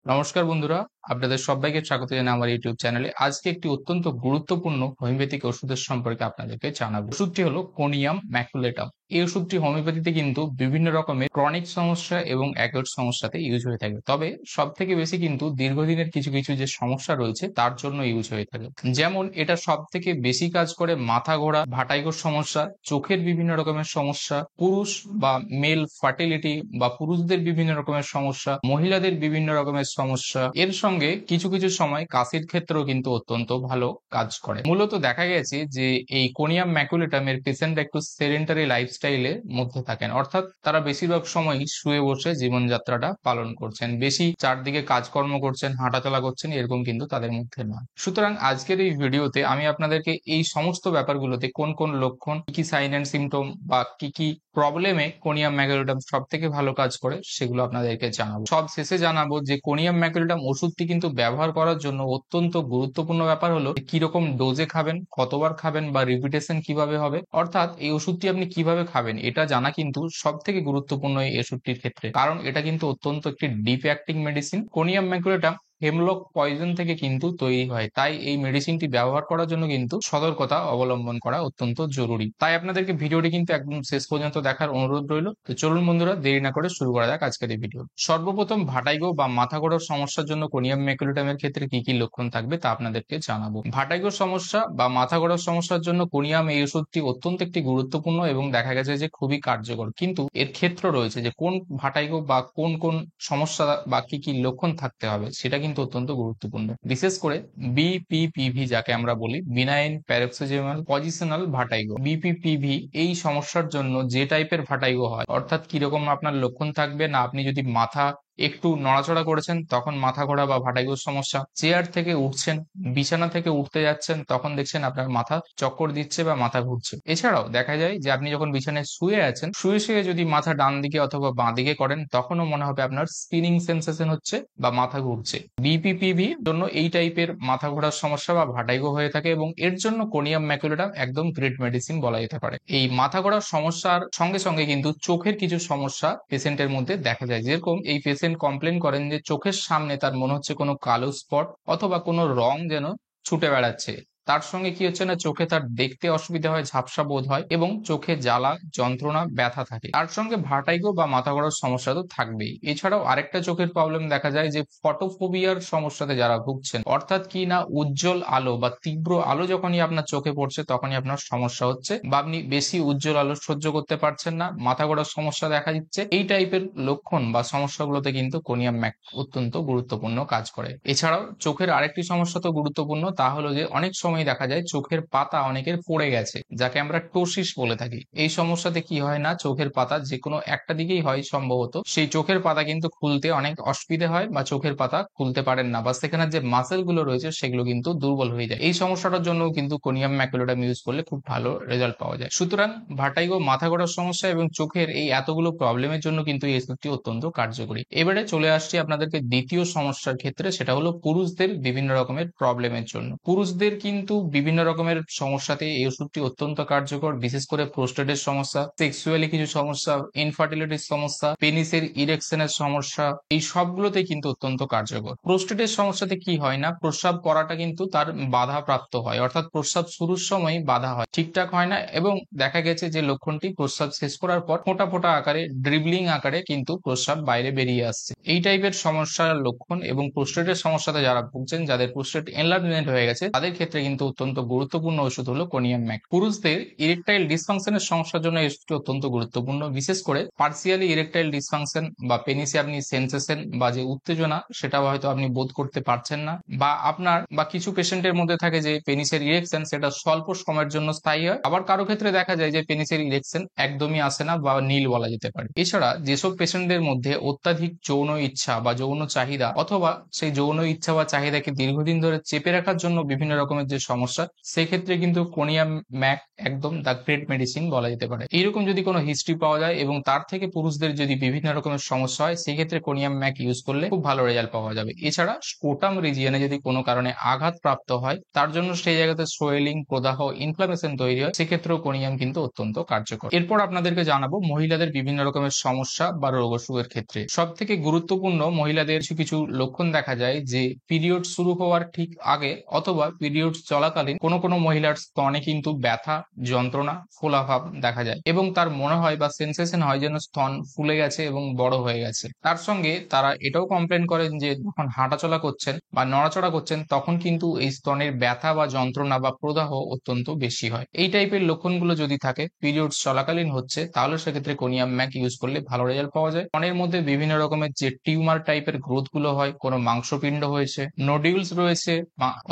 নমস্কার বন্ধুরা, আপনাদের সবাইকে স্বাগত জানাই আমার ইউটিউব চ্যানেলে। আজকে একটি অত্যন্ত গুরুত্বপূর্ণ হোমিওপ্যাথিক ওষুধের সম্পর্কে আপনাদেরকে জানাবো। ওষুধটি হলো কোনিয়াম ম্যাকুলেটাম। এই ওষুধটি হোমিওপ্যাথিতে কিন্তু বিভিন্ন রকমের ক্রনিক সমস্যা এবং অ্যাকিউট সমস্যাতে ইউজ হয়ে থাকে। তবে সবথেকে বেশি কিন্তু দীর্ঘদিনের কিছু যে সমস্যা রয়েছে তার জন্য ইউজ হয়ে থাকে। যেমন এটা সবথেকে বেশি কাজ করে মাথা ঘোরা, ভাটাইগোর সমস্যা, চোখের বিভিন্ন রকমের সমস্যা, পুরুষ বা মেল ফার্টিলিটি বা পুরুষদের বিভিন্ন রকমের সমস্যা, মহিলাদের বিভিন্ন রকমের সমস্যা। এর সঙ্গে কিছু সময় কাশির ক্ষেত্রেও কিন্তু অত্যন্ত ভালো কাজ করে। মূলত দেখা গেছে যে এই কোনিয়াম ম্যাকুলেটামের পেশেন্ট একটু সেডেন্টারি লাইফস্টাইলের মধ্যে থাকেন, অর্থাৎ তারা বেশিরভাগ সময়ই শুয়ে বসে জীবনযাত্রাটা পালন করছেন, বেশি চারদিকে কাজকর্ম করছেন, হাঁটাচলা করছেন, এরকম কিন্তু তাদের মধ্যে নয়। সুতরাং আজকের এই ভিডিওতে আমি আপনাদেরকে এই সমস্ত ব্যাপারগুলোতে কোন লক্ষণ, কি সাইন অ্যান্ড সিমটম বা কি প্রবলেমে কোনিয়াম ম্যাকুলেটাম সব থেকে ভালো কাজ করে সেগুলো আপনাদেরকে জানাবো। সব শেষে জানাবো যে কোনিয়াম ম্যাকুলেটাম ওষুধটি কিন্তু ব্যবহার করার জন্য অত্যন্ত গুরুত্বপূর্ণ ব্যাপার হলো কিরকম ডোজে খাবেন, কতবার খাবেন বা রিপিটেশন কিভাবে হবে, অর্থাৎ এই ওষুধটি আপনি কিভাবে খাবেন এটা জানা কিন্তু সব থেকে গুরুত্বপূর্ণ এই ওষুধটির ক্ষেত্রে, কারণ এটা কিন্তু অত্যন্ত একটি deep acting medicine. Conium maculatum hemlock poison থেকে কিন্তু তৈরি হয়, তাই এই মেডিসিনটি ব্যবহার করার জন্য কিন্তু সতর্কতা অবলম্বন করা অত্যন্ত জরুরি। তাই আপনাদেরকে ভিডিওটি কিন্তু একদম শেষ পর্যন্ত দেখার অনুরোধ রইল। তো চলুন বন্ধুরা, দেরি না করে শুরু করা যাক আজকের এই ভিডিও। সর্বপ্রথম ভাটাইগো বা মাথা ঘোরার সমস্যার জন্য কোনিয়াম ম্যাকুলেটামের ক্ষেত্রে কি লক্ষণ থাকবে তা আপনাদেরকে জানাবো। ভাটাইগো সমস্যা বা মাথা ঘোরার সমস্যার জন্য কোনিয়াম এই ওষুধটি অত্যন্ত একটি গুরুত্বপূর্ণ এবং দেখা গেছে যে খুবই কার্যকর, কিন্তু এর ক্ষেত্র রয়েছে যে কোন ভাটাইগো বা কোন সমস্যা বা কি লক্ষণ থাকতে হবে সেটা কিন্তু অত্যন্ত গুরুত্বপূর্ণ। বিশেষ করে বিপিপিভি যাকে আমরা বলি, বিনাইন প্যারক্সিজমাল পজিশনাল ভাটাইগো, বিপিপিভি এই সমস্যার জন্য যে টাইপের ভাটাইগো হয়, অর্থাৎ কিরকম আপনার লক্ষণ থাকবে না, আপনি যদি মাথা একটু নড়াচড়া করেছেন তখন মাথা ঘোরা বা ভাটাইগোর সমস্যা, চেয়ার থেকে উঠছেন, বিছানা থেকে উঠতে যাচ্ছেন, তখন দেখছেন আপনার মাথা চক্কর দিচ্ছে বা মাথা ঘুরছে। এছাড়াও দেখা যায় যে আপনি যখন বিছানায় শুয়ে আছেন, শুয়ে যদি মাথা ডান দিকে অথবা বাঁ দিকে করেন তখনও মনে হবে আপনার স্পিনিং সেন্সেশন হচ্ছে বা মাথা ঘুরছে। বিপিপিভি জন্য এই টাইপের মাথা ঘোরার সমস্যা বা ভাটাইগো হয়ে থাকে এবং এর জন্য কোনিয়াম ম্যাকুলেটাম একদম গ্রেট মেডিসিন বলা যেতে পারে। এই মাথা ঘোরার সমস্যার সঙ্গে কিন্তু চোখের কিছু সমস্যা পেশেন্টের মধ্যে দেখা যায়, যেরকম এই পেশেন্ট কমপ্লেন করেন যে চোখের সামনে তার মনে হচ্ছে কোনো কালো স্পট অথবা কোনো রং যেন ছুটে বেড়াচ্ছে। তার সঙ্গে কি হচ্ছে না, চোখে তার দেখতে অসুবিধা হয়, ঝাপসা বোধ হয় এবং চোখে জ্বালা, যন্ত্রণা, ব্যথা থাকে। তার সঙ্গে ভার্টাইগো বা মাথা ঘোরার সমস্যা তো থাকবেই। এছাড়াও আরেকটা চোখের প্রবলেম দেখা যায় যে ফটোফোবিয়ার সমস্যাতে যারা ভুগছেন, অর্থাৎ কি না উজ্জ্বল আলো বা তীব্র আলো যখনই আপনার চোখে পড়ছে তখনই আপনার সমস্যা হচ্ছে, বা আপনি বেশি উজ্জ্বল আলো সহ্য করতে পারছেন না, মাথা ঘোরার সমস্যা দেখা দিচ্ছে। এই টাইপের লক্ষণ বা সমস্যাগুলোতে কিন্তু কোনিয়াম ম্যাক অত্যন্ত গুরুত্বপূর্ণ কাজ করে। এছাড়াও চোখের আরেকটি সমস্যা তো গুরুত্বপূর্ণ, তা হলো যে অনেক সময় দেখা যায় চোখের পাতা অনেকের পড়ে গেছে, যাকে আমরা টোসিস বলে থাকি। এই সমস্যাতে কি হয় না, চোখের পাতা যে কোনো একটা দিকেই হয় সম্ভবত, সেই চোখের পাতা কিন্তু খুলতে অনেক অসুবিধা হয় বা চোখের পাতা খুলতে পারেন না, বা সেখানে যে মাসেল গুলো রয়েছে সেগুলো কিন্তু দুর্বল হয়ে যায়। এই সমস্যাটার জন্য কিন্তু কোনিয়াম ম্যাকুলেটাম ইউজ করলে খুব ভালো রেজাল্ট পাওয়া যায়। সুতরাং ভার্টাইগো, মাথা ঘোরার সমস্যা এবং চোখের এই এতগুলো প্রবলেমের জন্য কিন্তু এই ওষুধটি অত্যন্ত কার্যকরী। এবারে চলে আসছি আপনাদেরকে দ্বিতীয় সমস্যার ক্ষেত্রে, সেটা হলো পুরুষদের বিভিন্ন রকমের প্রবলেমের জন্য। পুরুষদের কিন্তু বিভিন্ন রকমের সমস্যাতে এই ওষুধটি অত্যন্ত কার্যকর, বিশেষ করে প্রোস্টেটের সমস্যা, সেক্সুয়ালি কিছু সমস্যা, ইনফার্টিলিটির সমস্যা, পেনিসের ইরেকশনের সমস্যা, এই সবগুলোতে কিন্তু অত্যন্ত কার্যকর। প্রোস্টেটের সমস্যাতে কি হয় না, প্রস্রাব করাটা কিন্তু তার বাধা প্রাপ্ত হয়, অর্থাৎ প্রস্রাব শুরুর সময় বাধা হয়, ঠিকঠাক হয় না, এবং দেখা গেছে যে লক্ষণটি প্রস্রাব শেষ করার পর ফোঁটা আকারে, ড্রিবলিং আকারে কিন্তু প্রস্রাব বাইরে বেরিয়ে আসছে। এই টাইপের সমস্যার লক্ষণ এবং প্রোস্টেটের সমস্যাতে যারা ভুগছেন, যাদের প্রোস্টেট এনলার্জমেন্ট হয়ে গেছে, তাদের ক্ষেত্রে কিন্তু অত্যন্ত গুরুত্বপূর্ণ ওষুধ হলো কোনিয়াম ম্যাক। পুরুষদের ইরেকটাইল ডিসফাংশনের সমস্যার জন্য এই ওষুধটি অত্যন্ত গুরুত্বপূর্ণ, বিশেষ করে পার্সিয়ালি ইরেকটাইল ডিসফাংশন বা পেনিসে আপনি সেন্সেশন বা যে উত্তেজনা সেটা হয়তো আপনি বোধ করতে পারছেন না, বা আপনার বা কিছু পেশেন্টের মধ্যে থাকে যে পেনিসের ইরেকশন সেটা স্বল্প সময়ের জন্য স্থায়ী হয়, আবার কারো ক্ষেত্রে দেখা যায় যে পেনিসের ইরেকশন একদমই আসে না বা নীল বলা যেতে পারে। এছাড়া যেসব পেশেন্টদের মধ্যে অত্যাধিক যৌন ইচ্ছা বা যৌন চাহিদা, অথবা সেই যৌন ইচ্ছা বা চাহিদাকে দীর্ঘদিন ধরে চেপে রাখার জন্য বিভিন্ন রকমের যে সমস্যা, সেক্ষেত্রে কিন্তু কোনিয়াম ম্যাক একদম দ্য গ্রেট মেডিসিন বলা যেতে পারে। এইরকম যদি কোনো হিস্ট্রি পাওয়া যায় এবং তার থেকে পুরুষদের যদি বিভিন্ন রকমের সমস্যা হয়, সেক্ষেত্রে কোনিয়াম ম্যাক ইউজ করলে খুব ভালো রেজাল্ট পাওয়া যাবে। এছাড়া স্কোটাম রিজিয়নে যদি কোনো কারণে আঘাত প্রাপ্ত হয়, তার জন্য সেই জায়গাতে সোয়েলিং, প্রদাহ, ইনফ্লামেশন তৈরি হয়, সেক্ষেত্রেও কোনিয়াম কিন্তু অত্যন্ত কার্যকর। এরপর আপনাদেরকে জানাবো মহিলাদের বিভিন্ন রকমের সমস্যা বা রোগ অসুখের ক্ষেত্রে সব থেকে গুরুত্বপূর্ণ মহিলাদের কিছু কিছু লক্ষণ দেখা যায় যে পিরিয়ড শুরু হওয়ার ঠিক আগে অথবা পিরিয়ড চলাকালীন কোনো কোনো মহিলার স্তনে কিন্তু ব্যথা, যন্ত্রণা, ফোলাভাব দেখা যায় এবং তার মনে হয় বা সেন্সেশন হয় যেন স্তন ফুলে গেছে এবং বড় হয়ে গেছে। তার সঙ্গে তারা এটাও কমপ্লেন করেন যে যখন হাঁটাচলা করছেন বা নড়াচড়া করছেন তখন কিন্তু এই স্তনের ব্যথা বা যন্ত্রণা বা প্রদাহ অত্যন্ত বেশি হয়। এই টাইপের লক্ষণগুলো যদি থাকে, পিরিয়ডস চলাকালীন হচ্ছে, তাহলে সেক্ষেত্রে কোনিয়াম ম্যাক ইউজ করলে ভালো রেজাল্ট পাওয়া যায়। স্তনের মধ্যে বিভিন্ন রকমের যে টিউমার টাইপের গ্রোথ গুলো হয়, কোনো মাংসপিণ্ড হয়েছে, নোডিউলস রয়েছে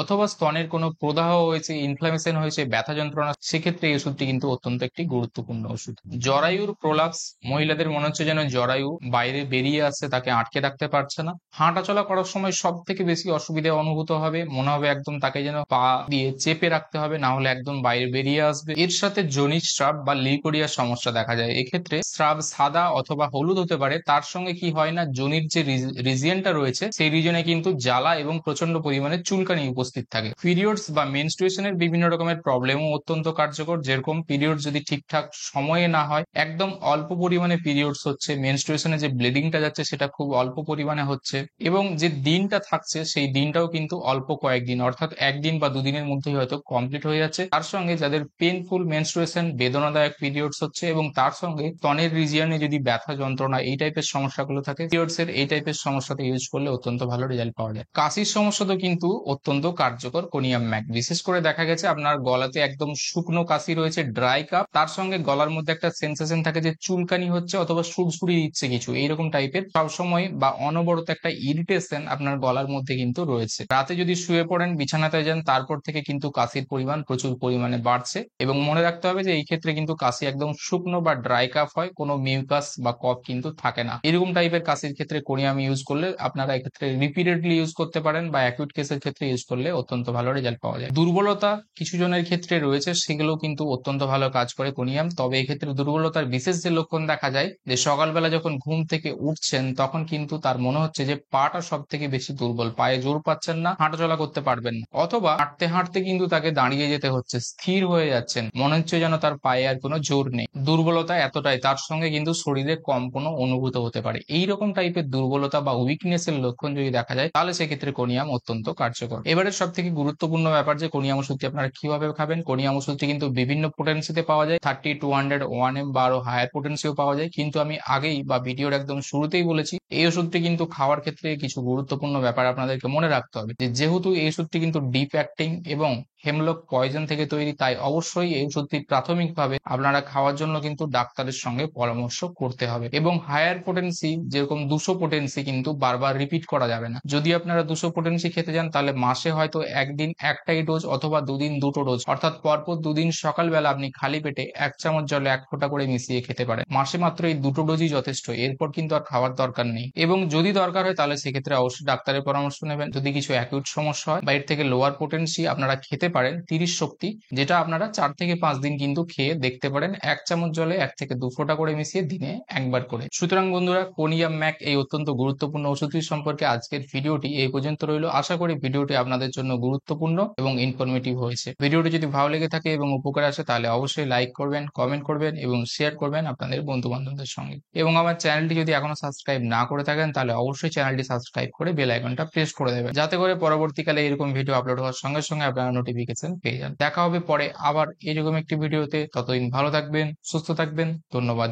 অথবা স্তনের কোনো প্রদাহ হয়েছে, ইনফ্লামেশন হয়েছে, ব্যথা যন্ত্রণা, সেক্ষেত্রে এই ওষুধটি কিন্তু অত্যন্ত একটি গুরুত্বপূর্ণ ওষুধ। জরায়ুর প্রোলাপস, মহিলাদের মনে হচ্ছে যেন জরায়ু বাইরে বেরিয়ে আসছে, তাকে আটকে রাখতে পারছে না। হাঁটাচলা করার সময় সব থেকে বেশি অসুবিধা অনুভূত হবে, মনে হবে একদম তাকে যেন পা দিয়ে চেপে রাখতে হবে, না হলে একদম বাইরে বেরিয়ে আসবে। এর সাথে জনিত স্রাব বা লিউকোরিয়ার সমস্যা দেখা যায়। এক্ষেত্রে স্রাব সাদা অথবা হলুদ হতে পারে, তার সঙ্গে কি হয় না, জনির যে রিজিয়নটা রয়েছে সেই রিজনে কিন্তু জ্বালা এবং প্রচন্ড পরিমাণে চুলকানি উপস্থিত থাকে। পিরিয়ডস বা মেনস্ট্রুয়েশনের বিভিন্ন রকমের প্রবলেমও অত্যন্ত কার্যকর, যেরকম পিরিয়ড যদি ঠিকঠাক সময়ে না হয়, একদম অল্প পরিমাণে পিরিয়ডস হচ্ছে, মেনস্ট্রুয়েশনে যে ব্লিডিংটা যাচ্ছে সেটা খুব অল্প পরিমাণে হচ্ছে এবং যে দিনটা থাকছে সেই দিনটাও কিন্তু অল্প কয়েকদিন, অর্থাৎ একদিন বা দুদিনের মধ্যেই হয়তো কমপ্লিট হয়ে যাচ্ছে। তার সঙ্গে যাদের পেনফুল মেনস্ট্রুয়েশন, বেদনাদায়ক পিরিয়ডস হচ্ছে এবং তার সঙ্গে স্তনের রিজিয়নে যদি ব্যথা যন্ত্রণা এই টাইপের সমস্যাগুলো থাকে, পিরিয়ডস এর এই টাইপের সমস্যাতে ইউজ করলে অত্যন্ত ভালো রেজাল্ট পাওয়া যায়। কাশির সমস্যাতেও কিন্তু অত্যন্ত কার্যকর কোনিয়াম ম্যাক। বিশেষ করে দেখা গেছে আপনার গলাতে একদম শুকনো কাশি রয়েছে, ড্রাই কাপ, তার সঙ্গে গলার মধ্যে একটা সেন্সেশন থাকে যে চুলকানি হচ্ছে অথবা সুড়সুড়ি দিচ্ছে কিছু, এইরকম টাইপের সবসময় বা অনবরত একটা ইরিটেশন আপনার গলার মধ্যে কিন্তু রয়েছে। রাতে যদি শুয়ে পড়েন, বিছানাতে যান, তারপর থেকে কিন্তু কাশির পরিমাণ প্রচুর পরিমাণে বাড়ছে এবং মনে রাখতে হবে যে এই ক্ষেত্রে কিন্তু কাশি একদম শুকনো বা ড্রাই কাফ হয়, কোনো মিউকাস বা কফ কিন্তু থাকে না। এরকম টাইপের কাশির ক্ষেত্রে কোনিয়াম ইউজ করলে আপনারা এক্ষেত্রে রিপিটেডলি ইউজ করতে পারেন বা অ্যাকিউট কেসের ক্ষেত্রে ইউজ করলে অত্যন্ত ভালো রেজাল্ট পাওয়া যায়। দুর্বলতা কিছু জনের ক্ষেত্রে রয়েছে, সেগুলো কিন্তু অত্যন্ত ভালো কাজ করে কোনিয়াম। তবে এক্ষেত্রে দুর্বলতার বিশেষ যে লক্ষণ দেখা যায় যে সকালবেলা যখন ঘুম থেকে উঠছেন তখন কিন্তু তার মনে হচ্ছে যে পাটা সব থেকে বেশি দুর্বল, পায়ে জোর পাচ্ছেন না, হাঁটাচলা করতে পারবেন না, অথবা হাঁটতে হাঁটতে কিন্তু তাকে দাঁড়িয়ে যেতে হচ্ছে, স্থির হয়ে যাচ্ছেন, মনে হচ্ছে যেন তার পায়ে আর কোনো জোর নেই। দুর্বলতা এতটাই, তার সঙ্গে কিন্তু শরীরে কম্পনও অনুভূত হতে পারে। এইরকম টাইপের দুর্বলতা বা উইকনেস এর লক্ষণ যদি দেখা যায়, তাহলে সেক্ষেত্রে কোনিয়াম অত্যন্ত কার্যকর। এবারে সব থেকে গুরুত্বপূর্ণ ব্যাপার যে কোনিয়াম ওষুধটি আপনারা কিভাবে খাবেন। কোনিয়াম ওষুধটি কিন্তু বিভিন্ন পোটেন্সিতে পাওয়া যায়, 30, 200, 1M বা আরো হায়ার পোটেন্সিও পাওয়া যায়, কিন্তু আমি আগেই বা ভিডিওর একদম শুরুতেই বলেছি এই ওষুধটি কিন্তু খাওয়ার ক্ষেত্রে কিছু গুরুত্বপূর্ণ ব্যাপার আপনাদেরকে মনে রাখতে হবে। যেহেতু এই ওষুধটি কিন্তু ডিপ অ্যাক্টিং এবং হেমলক পয়জন থেকে তৈরি, তাই অবশ্যই এই ওষুধটি প্রাথমিকভাবে আপনারা খাওয়ার জন্য কিন্তু ডাক্তারের সঙ্গে পরামর্শ করতে হবে এবং হায়ার পোটেন্সি যেরকম 200 পোটেন্সি কিন্তু বারবার রিপিট করা যাবে না। যদি আপনারা 200 পোটেন্সি খেতে যান, তাহলে মাসে হয়তো একদিন একটাই ডোজ অথবা দুদিন দুটো ডোজ, অর্থাৎ পরপর দুদিন সকালবেলা আপনি খালি পেটে 1 চামচ জলে 1 ফোঁটা করে মিশিয়ে খেতে পারেন। মাসে মাত্র এই দুটো ডোজই যথেষ্ট, এরপর কিন্তু আর খাওয়ার দরকার নেই। এবং যদি দরকার হয় তাহলে সেক্ষেত্রে অবশ্যই ডাক্তারের পরামর্শ নেবেন। যদি কিছু অ্যাকিউট সমস্যা হয় বা এর থেকে লোয়ার পোটেন্সি, আপনারা খেতে পারেন 30 শক্তি, যেটা আপনারা 4 থেকে 5 দিন কিন্তু খেয়ে দেখতে পারেন, 1 চামচ জলে 1 থেকে 2 ফোঁটা করে মিশিয়ে দিনে একবার করে। সুতরাং বন্ধুরা, কোনিয়াম ম্যাক এই অত্যন্ত গুরুত্বপূর্ণ ওষুধটি সম্পর্কে আজকের ভিডিওটি এই পর্যন্ত রইল। আশা করি ভিডিওটি আপনাদের জন্য গুরুত্বপূর্ণ এবং ইনফরমেটিভ হয়েছে। ভিডিওটি যদি ভালো লেগে থাকে এবং উপকার আসে, তাহলে অবশ্যই লাইক করবেন, কমেন্ট করবেন এবং শেয়ার করবেন আপনাদের বন্ধু বান্ধবদের সঙ্গে। এবং আমার চ্যানেলটি যদি এখনো সাবস্ক্রাইব না করে থাকেন, তাহলে অবশ্যই চ্যানেলটি সাবস্ক্রাইব করে বেল আইকনটা প্রেস করে দেবেন, যাতে করে পরবর্তীকালে এরকম ভিডিও আপলোড হওয়ার সঙ্গে সঙ্গে আপনারা নোটিফিকেশন পেয়ে যান। দেখা হবে পরে আবার এরকম একটি ভিডিওতে। ততদিন ভালো থাকবেন, সুস্থ থাকবেন। ধন্যবাদ।